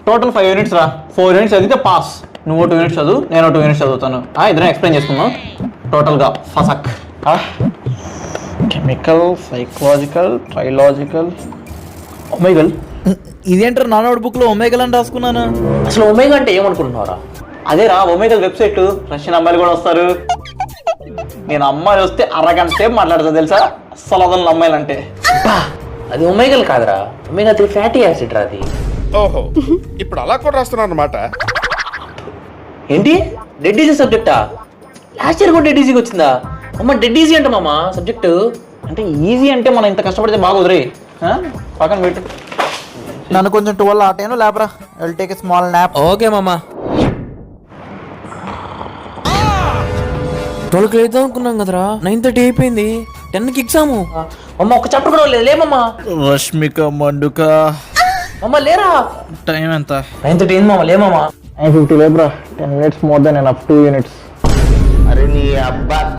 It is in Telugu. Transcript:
టోటల్ 5 యూనిట్స్ రా. 4 యూనిట్స్ చదివితే పాస్. నువ్వు 2 యూనిట్స్ చదువు, నేను 2 యూనిట్స్ చదువుతాను. ఇద్దరం ఎక్స్ప్లెయిన్ చేసుకుందాం. టోటల్గా ఫసక్. Chemical, psychological, ట్రైలాజికల్, ఒమేగల్. ఇదేంటారు నా నోట్ బుక్ లో ఒమేగల్ అని రాసుకున్నాను. అసలు ఒమేగా అంటే ఏమనుకుంటున్నారా? అదేరా ఒమేగల్ వెబ్సైట్. రష్యన్ అమ్మాయిలు కూడా వస్తారు. నేను అమ్మాయిలు వస్తే అరగంట సేపు మాట్లాడతా తెలుసా. అస్సలు అదనలు అమ్మాయిలు అంటే. అది ఒమేగల్ కాదురా, ఒమేగా 3 ఫ్యాటీ యాసిడ్ రా అది. ఓహో, ఇప్పుడు అలా కూడా రాస్తున్నారు అన్నమాట. ఏంటి డెడ్ ఈజీ సబ్జెక్టా? లాస్ట్ ఇయర్ కూడా డెడ్ ఈజీకి వచ్చిందా? అమ్మ డెడ్ ఈజీ అంట మామ సబ్జెక్టు. అంటే ఈజీ అంటే మనం ఇంత కష్టపడితే బాగోదురే. పక్కన పెట్టు. నన్ను కొంచెం 12 ఆటేను లేపరా. I'll take a small nap. Okay మామా. 12కి వెళ్దాం అనుకున్నాం కదరా, 9:30 అయిపోయింది. 10కి ఎగ్జాము. అమ్మ ఒక చాప్టర్ కూడా లేదు లేమమ్మా. రష్మిక మండుక. అమ్మ లేరా? టైం ఎంత? 9:30 ఏంది మామ లేమమ్మా. 9:50 లేబ్రా. 10 minutes more than enough. 2 units. అరే నీ అబ్బా